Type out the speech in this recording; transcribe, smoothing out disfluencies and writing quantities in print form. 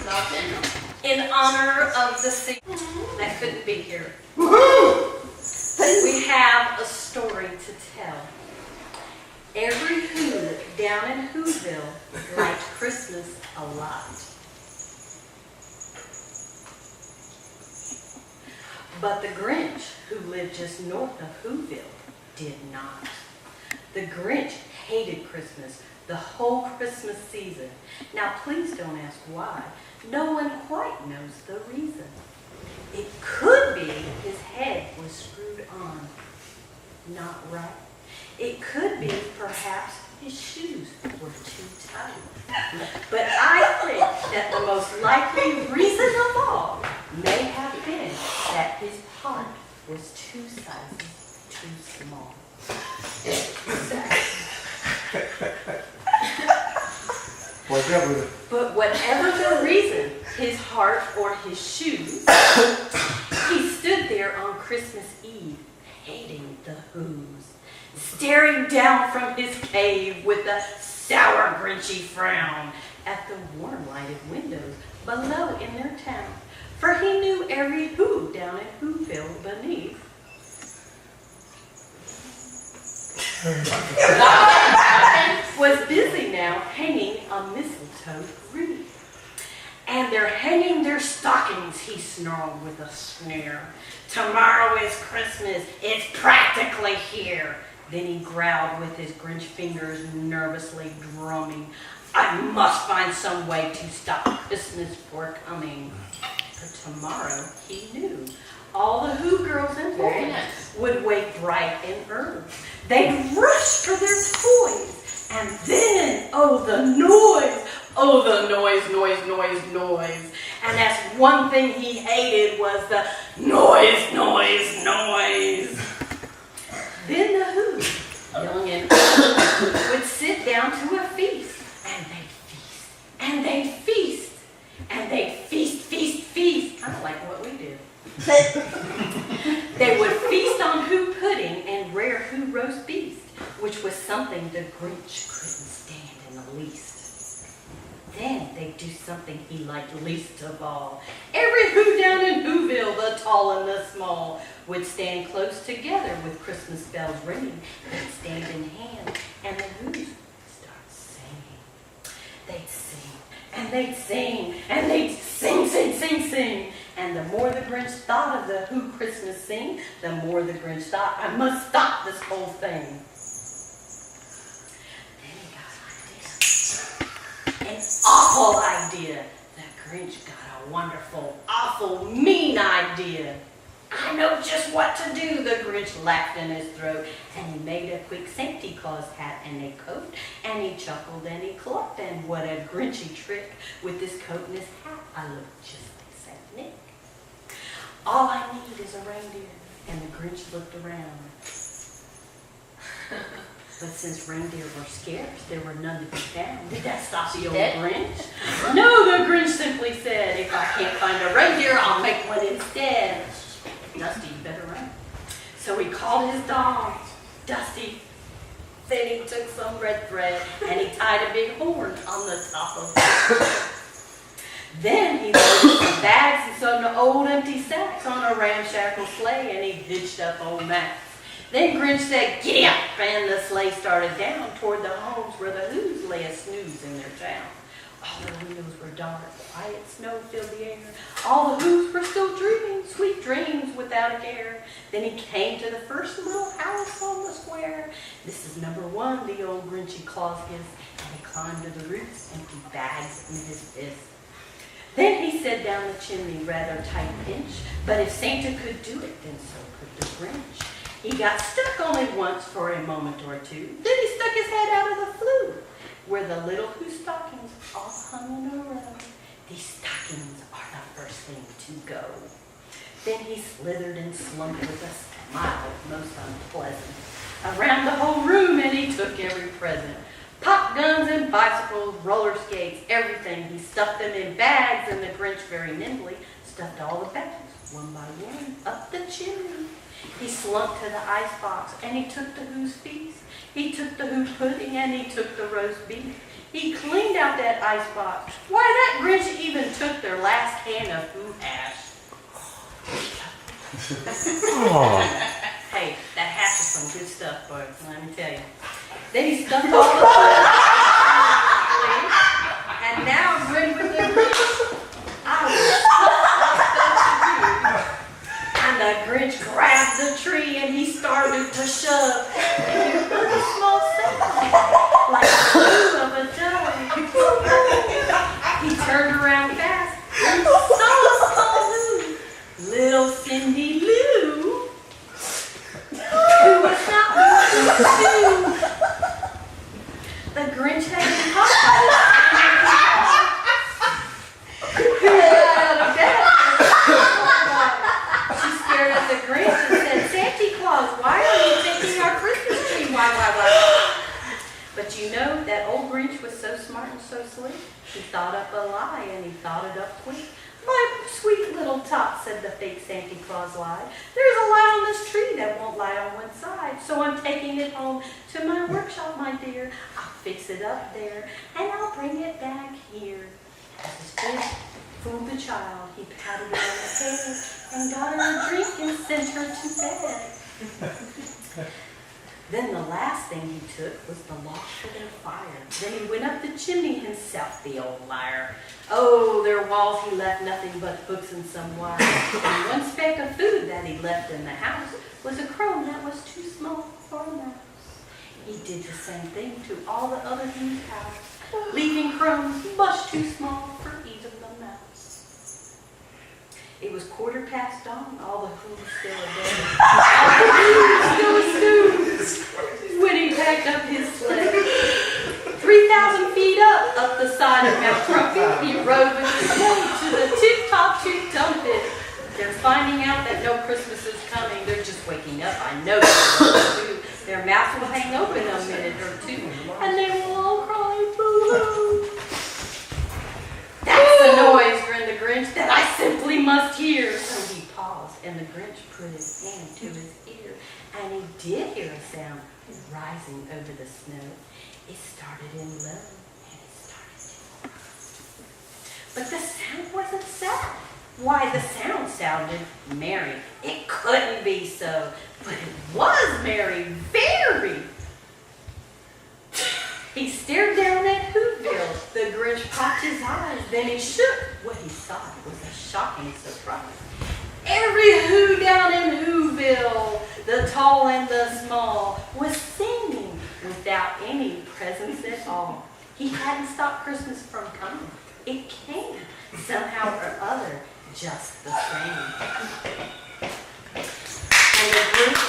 In honor of the season that couldn't be here, we have a story to tell. Every Who down in Whoville liked Christmas a lot. But the Grinch, who lived just north of Whoville, did not. The Grinch hated Christmas the whole Christmas season. Now please don't ask why. No one quite knows the reason. It could be his head was screwed on not right. It could be perhaps his shoes were too tight. But I think that the most likely reason of all may have been that his heart was 2 sizes too small. But whatever the reason, his heart or his shoes, he stood there on Christmas Eve, hating the Whos, staring down from his cave with a sour, Grinchy frown at the warm lighted windows below in their town. For he knew every Who down in Whoville beneath. Was busy now hanging a mistletoe wreath. And they're hanging their stockings, he snarled with a sneer. Tomorrow is Christmas, it's practically here. Then he growled with his Grinch fingers nervously drumming. I must find some way to stop Christmas from coming. For tomorrow, he knew, all the Who girls and boys would wake bright and early. They'd rush for their toys, and then, oh the noise, noise. And that's one thing he hated was the noise. Then the Who, young and old, would sit down to a feast, and they'd feast, and they'd feast, and they'd feast, kind of like what we do. They would feast on Who pudding and rare Who roast beef, which was something the Grinch couldn't stand in the least. Then they'd do something he liked least of all. Every Who down in Whoville, the tall and the small, would stand close together with Christmas bells ringing. They'd stand in hand, and the Whos start singing. They'd sing, and they'd sing, and they'd sing. And the more the Grinch thought of the Who Christmas sing, the more the Grinch thought, I must stop this whole thing. Then he got an idea. An awful idea. The Grinch got a wonderful, awful, mean idea. I know just what to do, the Grinch laughed in his throat, and he made a quick Santa Claus hat and a coat, and he chuckled and he clucked, and what a Grinchy trick with this coat and his hat. I look just like Saint Nick. All I need is a reindeer. And the Grinch looked around. But since reindeer were scarce, there were none to be found. Did that stop the old Grinch? No, the Grinch simply said, if I can't find a reindeer, I'll make one instead. Dusty, you better run. So he called his dog, Dusty. Then he took some red thread and he tied a big horn on the top of it. Then he loaded some bags and some old empty sacks on a ramshackle sleigh, and he hitched up old Max. Then Grinch said, giddy up, and the sleigh started down toward the homes where the Whos lay a snooze in their town. All the windows were dark, quiet snow filled the air. All the Whos were still dreaming sweet dreams without a care. Then he came to the first little house on the square. This is number 1, the old Grinchy Claus hissed, and he climbed to the roof, empty bags in his fist. Then he said down the chimney, rather tight pinch, but if Santa could do it, then so could the Grinch. He got stuck only once for a moment or two. Then he stuck his head out of the flue, where the little Who stockings all hung in a row. These stockings are the first thing to go. Then he slithered and slumped with a smile most unpleasant around the whole room, and he took every present. Pop guns and bicycles, roller skates, everything. He stuffed them in bags, and the Grinch very nimbly stuffed all the bags, one by one, up the chimney. He slunk to the icebox, and he took the Who's feast. He took the Who pudding, and he took the roast beef. He cleaned out that icebox. Why, that Grinch even took their last can of hash. Oh. Hey, that hash is some good stuff, boys, let me tell you. Then he stuffed all the food, and now I'm ready with the Grinch. I was and the Grinch grabbed the tree and he started to shove. And you heard a small sound, like the coo of a dove. He turned around fast and saw a small Lou, little Cindy Lou, who was not moving too. The Grinch had been caught by the She stared at the Grinch and said, Santa Claus, why are you taking our Christmas tree? Why? But you know, that old Grinch was so smart and so slick. He thought up a lie and he thought it up quick. My sweet little tot, said the fake Santa Claus lie. There's a light on this tree that won't light on one side. So I'm taking it home to my workshop, my dear. I'll fix it up there and I'll bring it back here. As his Grinch fooled the child, he patted her on the head and got her a drink and sent her to bed. Then the last thing he took was the log for their fire. Then he went up the chimney himself, the old liar. Oh, their walls he left nothing but books and some wire. And one speck of food that he left in the house was a crumb that was too small for a mouse. He did the same thing to all the other whose house, leaving crumbs much too small for even the mouse. It was 1/4 dawn, all the who's still dead. All the who's still asleep. When he packed up his sled, 3,000 feet up the side of Mount Crumpet, he rode with his sleigh to the tip-top tumpet. They're finding out that no Christmas is coming. They're just waking up. I know too. Their mouths will hang open a minute or two, and they will all cry boo-hoo. That's the noise, grinned the Grinch, that I simply must hear. So he paused, and the Grinch put his hand to his ear, and he did hear a sound rising over the snow. It started in low, and it started in low. But the sound wasn't sad. Why, the sound sounded merry. It couldn't be so, but it was merry, very. He stared down at Whoville. The Grinch popped his eyes, then he shook. What he saw was a shocking surprise. Every Who down in Whoville, the tall and the small, was singing without any presents at all. He hadn't stopped Christmas from coming. It came, somehow or other, just the same. And the Grinch